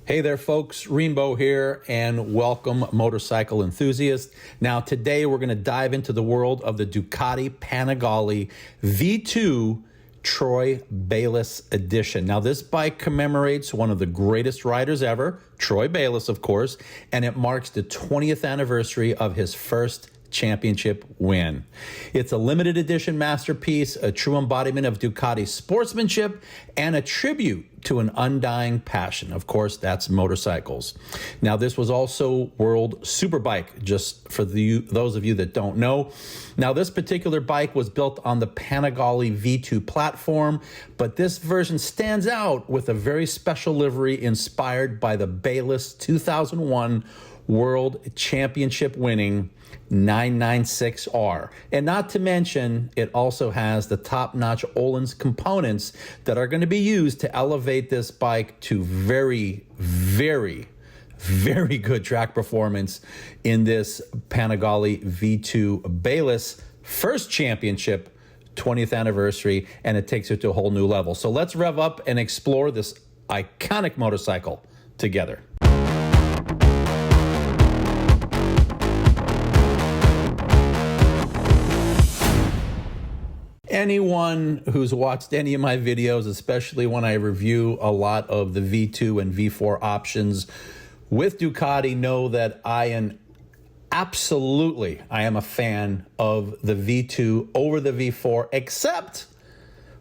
Hey there folks, Rainbow here and welcome motorcycle enthusiasts. Now today we're going to dive into the world of the Ducati Panigale V2 Troy Bayliss edition. Now this bike commemorates one of the greatest riders ever, Troy Bayliss of course, and it marks the 20th anniversary of his first championship win. It's a limited edition masterpiece, a true embodiment of Ducati's sportsmanship, and a tribute to an undying passion. Of course, that's motorcycles. Now, this was also World Superbike, just for those of you that don't know. Now, this particular bike was built on the Panigale V2 platform, but this version stands out with a very special livery inspired by the Bayliss 2001 World Championship winning 996R. And not to mention, it also has the top-notch Olin's components that are going to be used to elevate this bike to very good track performance in this Panigale V2 Bayliss first championship 20th anniversary, and it takes it to a whole new level. So let's rev up and explore this iconic motorcycle together. Anyone who's watched any of my videos, especially when I review a lot of the V2 and V4 options with Ducati, know that I am a fan of the V2 over the V4, except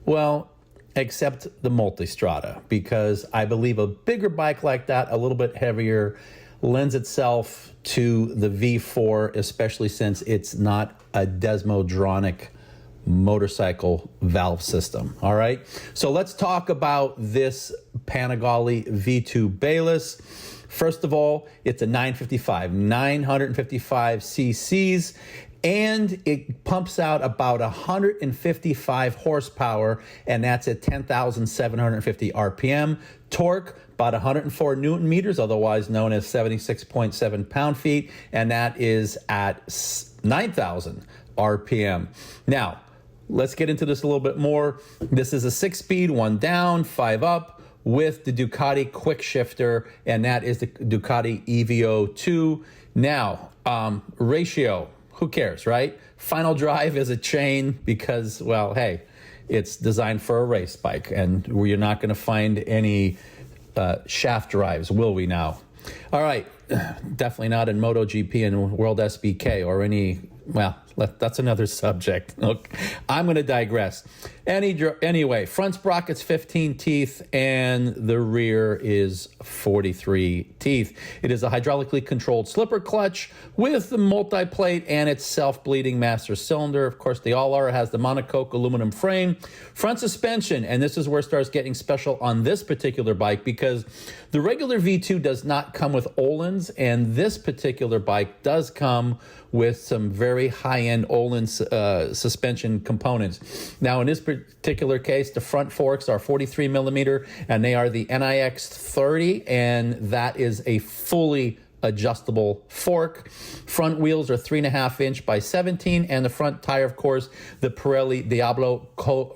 the Multistrada, because I believe a bigger bike like that, a little bit heavier, lends itself to the V4, especially since it's not a desmodronic motorcycle valve system. All right, so let's talk about this Panigale V2 Bayliss. First of all, it's a 955 cc's, and it pumps out about 155 horsepower, and that's at 10,750 RPM. Torque, about 104 Newton meters, otherwise known as 76.7 pound-feet, and that is at 9,000 RPM. Now, let's get into this a little bit more. This is a 6-speed, 1 down, 5 up with the Ducati quick shifter, and that is the Ducati EVO 2. Now, ratio, who cares, right? Final drive is a chain because, well, hey, it's designed for a race bike, and you're not going to find any shaft drives, will we now? All right, definitely not in MotoGP and World SBK or any, well, that's another subject. Okay. I'm going to digress. Anyway, front sprocket's 15 teeth and the rear is 43 teeth. It is a hydraulically controlled slipper clutch with the multi-plate and its self-bleeding master cylinder. Of course, the All-R has the monocoque aluminum frame. Front suspension, and this is where it starts getting special on this particular bike because the regular V2 does not come with Öhlins, and this particular bike does come with some very high-end Olin suspension components. Now, in this particular case, the front forks are 43 millimeter, and they are the NIX 30, and that is a fully adjustable fork. Front wheels are 3.5 inch by 17, and the front tire, of course, the Pirelli Diablo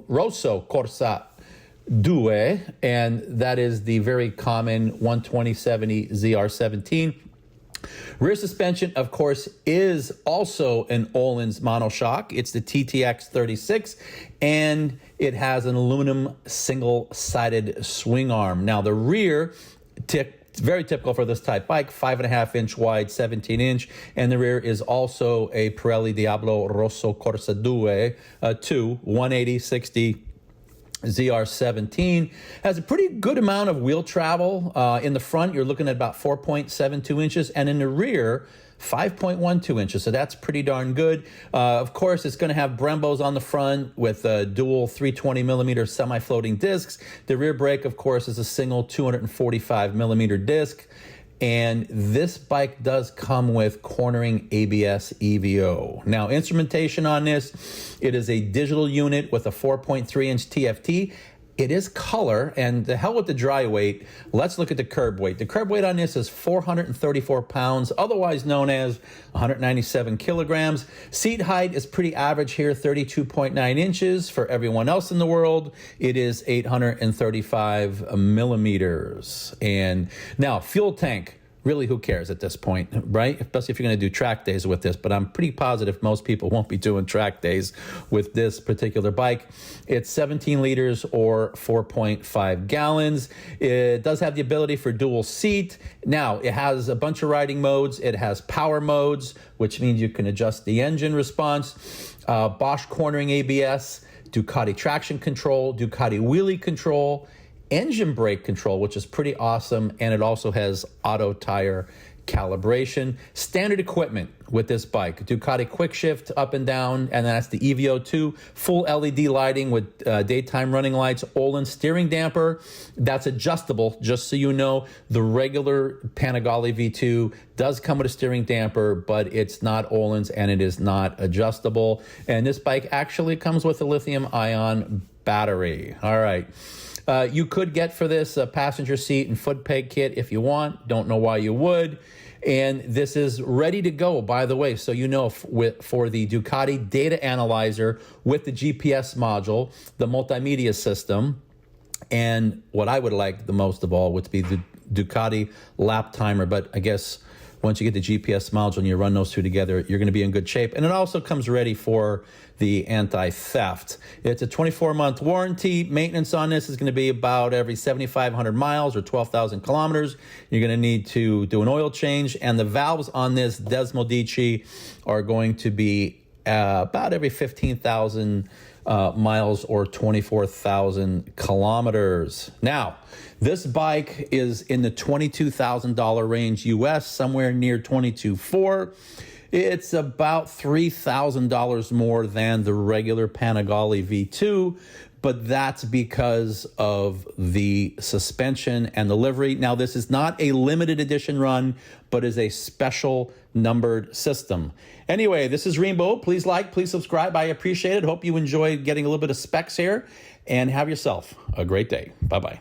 Rosso Corsa 2, and that is the very common 120/70 ZR17. Rear suspension, of course, is also an Öhlins monoshock. It's the TTX 36, and it has an aluminum single-sided swing arm. Now, the rear, very typical for this type bike, 5.5 inch wide, 17 inch, and the rear is also a Pirelli Diablo Rosso Corsa 2, 180/60 ZR17. Has a pretty good amount of wheel travel. In the front, you're looking at about 4.72 inches, and in the rear, 5.12 inches, so that's pretty darn good. Of course, it's going to have Brembos on the front with dual 320 millimeter semi-floating discs. The rear brake, of course, is a single 245 millimeter disc. And this bike does come with cornering ABS EVO. Now, instrumentation on this, it is a digital unit with a 4.3 inch TFT It is color, and the hell with the dry weight. Let's look at the curb weight. The curb weight on this is 434 pounds, otherwise known as 197 kilograms. Seat height is pretty average here, 32.9 inches. For everyone else in the world, it is 835 millimeters. And now, fuel tank. Really, who cares at this point, right? Especially if you're going to do track days with this, but I'm pretty positive most people won't be doing track days with this particular bike. It's 17 liters or 4.5 gallons. It does have the ability for dual seat. Now, it has a bunch of riding modes. It has power modes, which means you can adjust the engine response, Bosch cornering ABS, Ducati traction control, Ducati wheelie control, engine brake control, which is pretty awesome, and it also has auto tire calibration. Standard equipment with this bike: Ducati quick shift up and down, and that's the EVO2, full LED lighting with daytime running lights, Olin steering damper. That's adjustable, just so you know. The regular Panigale V2 does come with a steering damper, but it's not Öhlins and it is not adjustable. And this bike actually comes with a lithium-ion battery. All right. You could get for this a passenger seat and foot peg kit if you want. Don't know why you would. And this is ready to go, by the way. So you know, for the Ducati data analyzer with the GPS module, the multimedia system, and what I would like the most of all would be the Ducati lap timer. But I guess once you get the GPS module and you run those two together, you're going to be in good shape. And it also comes ready for the anti-theft. It's a 24-month warranty. Maintenance on this is going to be about every 7,500 miles or 12,000 kilometers. You're going to need to do an oil change. And the valves on this Desmodici are going to be about every 15,000 miles or 24,000 kilometers. Now, this bike is in the $22,000 range US, somewhere near $22,400. It's about $3,000 more than the regular Panigale V2, but that's because of the suspension and the livery. Now, this is not a limited edition run, but is a special numbered system. Anyway, this is Rainbow. Please like, please subscribe. I appreciate it. Hope you enjoyed getting a little bit of specs here, and have yourself a great day. Bye-bye.